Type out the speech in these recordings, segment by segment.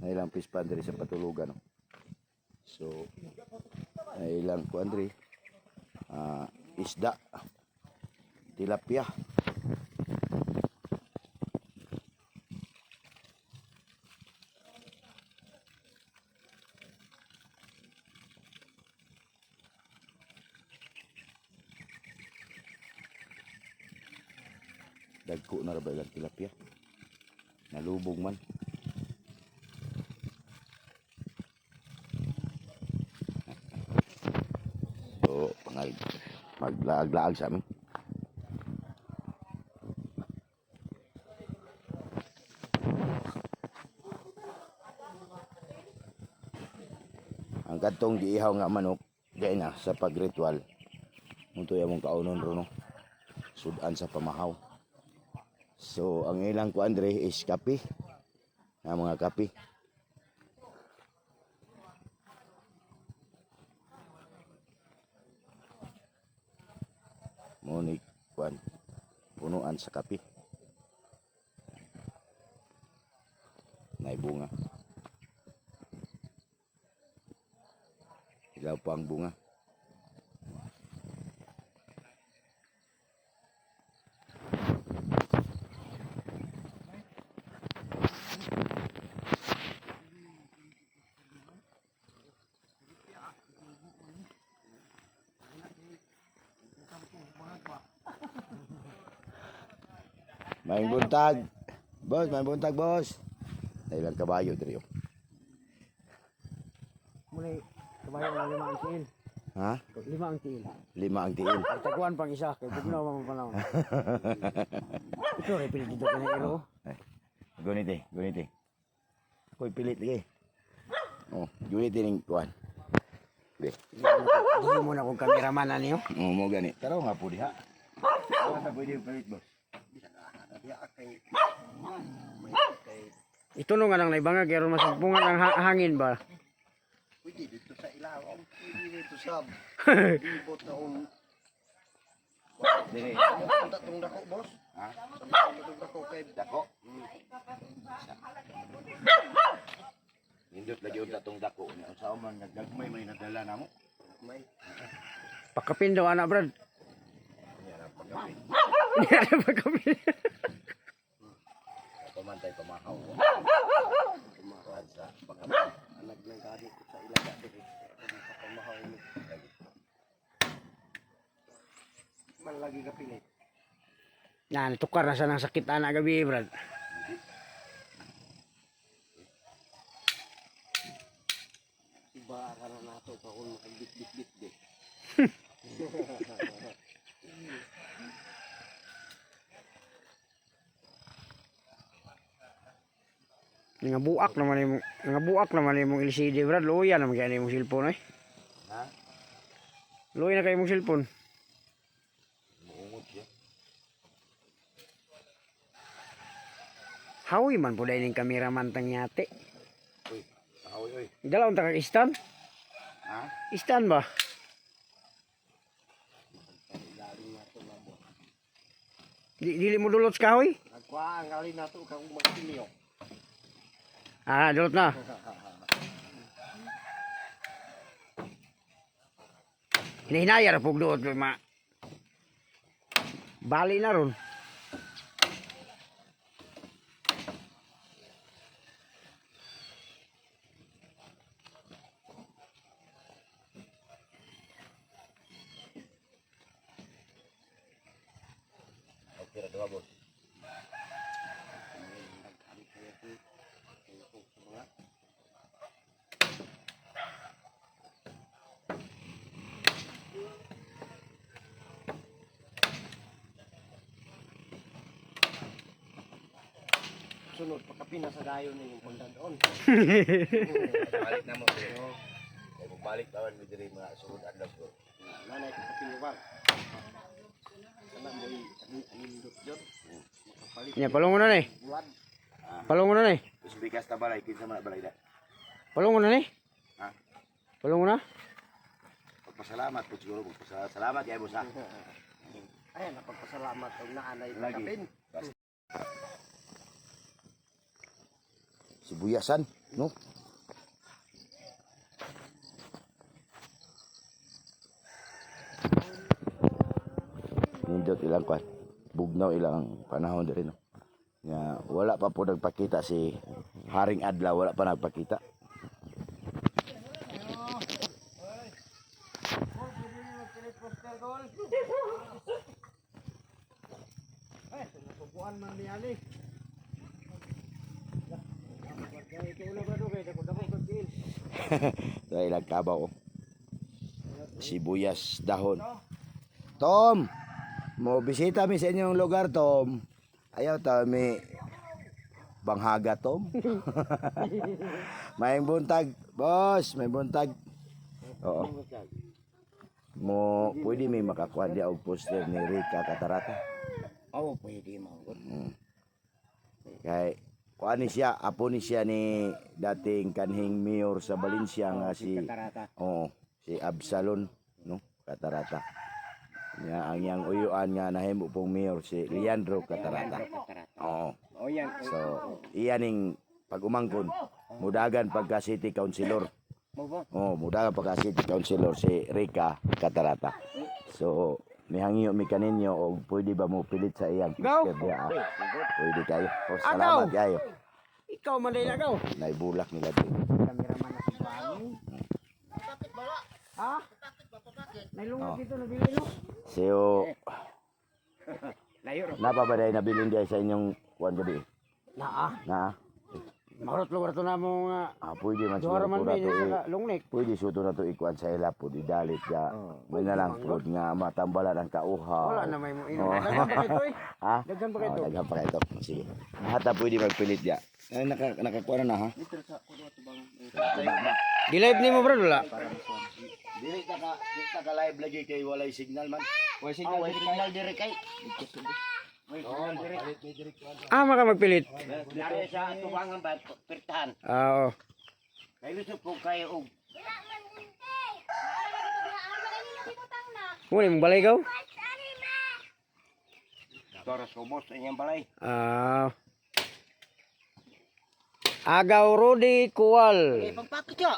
na ilang fish pond diri sa patulugan. No? So na ilang kuan diri isda, tilapia. Dagko na ra ba ilang tilapia? Nalubog man. So, maglaag-laag sa amin. Ang katong giihaw nga manok, gaya na sa pagritual. Muntoy among kaunon ro no. Sudan sa pamahaw. So, ang ilang ko Andre is kape. Na mga kape. Monik kuan punuan sa kape. Nay bunga. Ilaw pa ang bunga. Maing buntag. Boss, maing buntag, boss. Dailang kabayo diri. Muli, kabayo na 5 ang tiil. Ha? 5 ang tiil. 5 ang tiil. Ay, taguan pang isa, kaya bugnaw mga panahon. Ito, repilit dito ka na iro. Guniti. Ako'y pilit lagi. Oh, guniti ning kuan. Be. Hindi mo na kung kameraman na niyo. Oh, mo gani. Taro nga po diha. Wala pwede pilit, boss. Ito no nga nang naibangag, kaya masagpungan ang hangin ba? Pwede dito sa ilaw, pwede dito sa ibot na Dire. Ang tatong dako, boss. Ha? Ang tatong dako kay Dako. Nindot lagi unta tong dako niya. Sa man nagdagmay may nadala namo. may Pakapin daw anak Brad. Pagkapi. Hindi na pakapin. Pamantay pamahaw. Pamahaw sa pagkapi. anak ng gani ko sa ilaga dito. Sa pamahaw ni. Man lagi ka pilit. Yan, tukar na sa nang sakit anak gabi Brad. Iba ka na nato pa kung makabit-bit-bit. Nga buak naman yung LCD Brad. Luya naman kaya yung cellphone eh. Ha? Luya na kayo yung cellphone. Muungod siya. Hawi man po dahil yung kameraman tang yate. Uy, aoy. Dalaw ta kag stand. Ha? Stand ba? Dili mo dulot sa kahoy? Nagkuha ang kali nato kang magsinyo. Ah, dulot na. Hinahinaya ra pug duot ma. Bali na ron. Okay ra daw, boss. Sunod pagkapina sa dayon ni yung punta doon. Balik na mo. Kay magbalik daw mi diri mga sunod adlaw ko. Nanay ko kapinuwag. Sana mo anindot jud. Makapalit Nya palungon na ni. buwan. Palungon na ni. Kus bigas ta balay kinsa man balay da. Palungon na ni. Ha? Palungon na. Pagpasalamat po siguro salamat kay boss ha. Ay, napagpasalamat ang naanay Lagi. pagkapin. Sibuyasan. No? Nindot ilang kwan. Bugnaw ilang panahon diri no. Nga wala pa po nagpakita si Haring Adlaw, wala pa nagpakita. Subuan man niya ni. Ito ulo ba ito? Kaya dako kagil. Dahil nagkabaw. Sibuyas dahon. Tom! Mo bisita mi sa inyong lugar, Tom. Ayaw ta mi banghaga, Tom. May buntag, boss, may buntag. Oo. Mo pwede may makakuha di og poster ni Rica Catarata. Oo, pwede mo. Kay kuan ni siya, apo ni siya ni dating kanhing mayor sa Valencia nga si Katarata. oo, si Absalon, no? Catarata. Nga ang yang uyuan nga nahimo pong mayor si Leandro Catarata. Oo. Oh, yan. So, iyaning pag-umangkon, mudagan pagka city councilor. Mo ba? Oh, mudagan pagka city councilor si Rica Catarata. So, mihangiyo mi kaninyo og pwede ba mo pilit sa iyang Go! poster diya? Pwede kayo. O, salamat kayo. Ikaw man din agaw. Naibulak nila din. Kameraman na sa bangin. Ha? Nailungat dito nabili no? So, Layo ro. napabaday nabilin diya sa inyong kuwan gabi. Naa. Na, Marot lugar to na mo nga. pwede man Duwara siguro man po na din to sa lungnik. pwede suto na to ikuan sa ila po idalit ya. May na lang po nga matambalan ang kauhaw. Wala na may mo ino. Oh. Daghan pa kay toy. Ha? Daghan pa kay Oh, to. daghan pa kayo to. Sige. Lahat na pwede magpilit ya. Ay, nakakuha na ha? Di-live nimo bro wala. Dili ka live lagi kay walay signal man. Wa Signal dire kay. Ah, maka magpilit. Dari sa tubangan ba pertahan. Oo. Kay gusto ko kayo og Muna mong balay gaw? Toros ubos inyang balay. Ah. Agaw Rodi Kuwal. Pagpakit ya.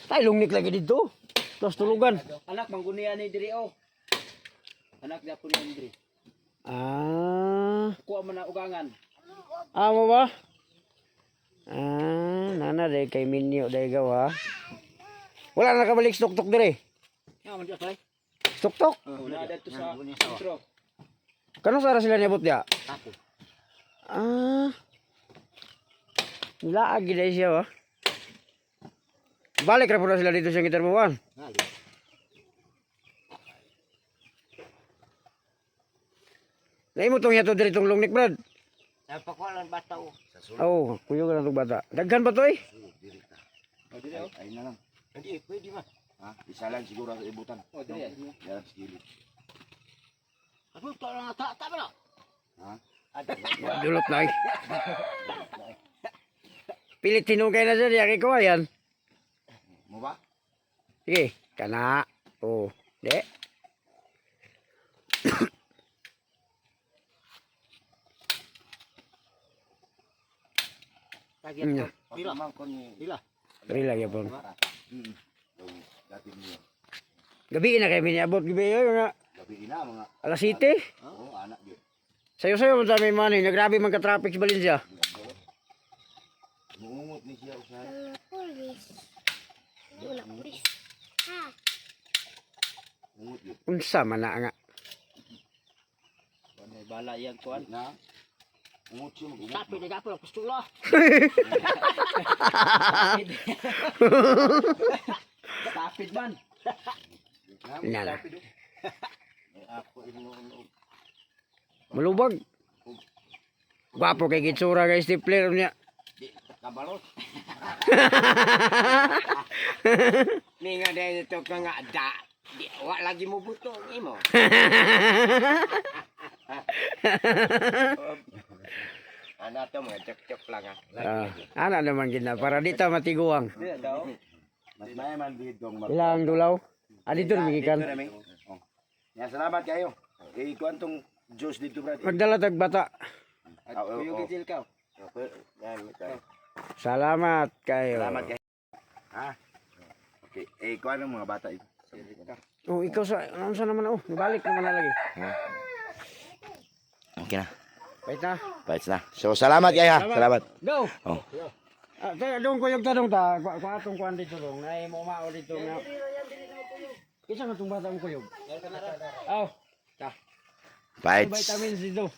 Tay lungnik lagi dito. Tapos tulugan. Anak manggunian ni diri oh. Anak da pun ni diri. Ah. Kuha man na ugangan. Amo ba? Ah, nana day kay Minyo day gawa. Wala na nakabalik stok-tok dire. Ya man diya Stok-tok? Wala dito sa intro. Kanong sara sila niabot dia? Ako. Ah. Nilaag gid siya ba? Balik ra pud sila dito sa Gitarbuan. Naimo tong yato diri tong lungnik brad. Napakwalan bata oh. Oh, kuyo ka na tong bata. Daghan pa to eh. Ay na lang. Hindi pwede man. Ha? Isa lang siguro sa ibutan. Oh diri. Yan sa gilid. Ako to lang ta ba na? Ha? Dulot na eh. Pilit tinugay na dyan, yaki ko ayan. Mo ba? Sige, kana. Oh, de. Tagyan ko. Pila man kon pila. Dari lagi po. Dati niyo. Gabi na kayo miniabot, gabi yun nga. Gabi ina mga Alas 7. oh, anak yun. Sayo-sayo mo sa may money, nagrabe man ka-traffic sa Valencia. Muungot ni siya usay. Muungot yun. Unsa man na nga. May bala yang kuan. Na. Muungot siya mag-ungot. Tapi di gapo pustula. Tapid man. Nala. May ako inuunod. Malubag. Gwapo kay Gitsura guys, stapler niya. Kabalot. Ninga dahil ito ka nga da. Di, wa lagi mo buto imo. Ano to mga chok-chok lang ah. Ana naman gina, para di ta matiguang. Di daw. Mas may man dito mag. Ilang dulaw? Dito migikan. Oh. Ya, salamat kayo. Eh, kuantong juice dito brad. Magdala tag bata. At kuyo gitil ka. Yan, ito. Salamat kayo. Salamat kayo. Ha? Okay. Eh, kuha ng mga bata ito. Oh, ikaw ano sa naman nibalik naman na lagi. Okay na. Wait na. Bites na. So, salamat kayo ha. Salamat. Go. Oh. Doon ko yung tanong ta, atong kuan dito dong, na mo mao dito na. Kisa nga tong bata mo kuyog. Oh. Ta. Bites. Vitamins dito.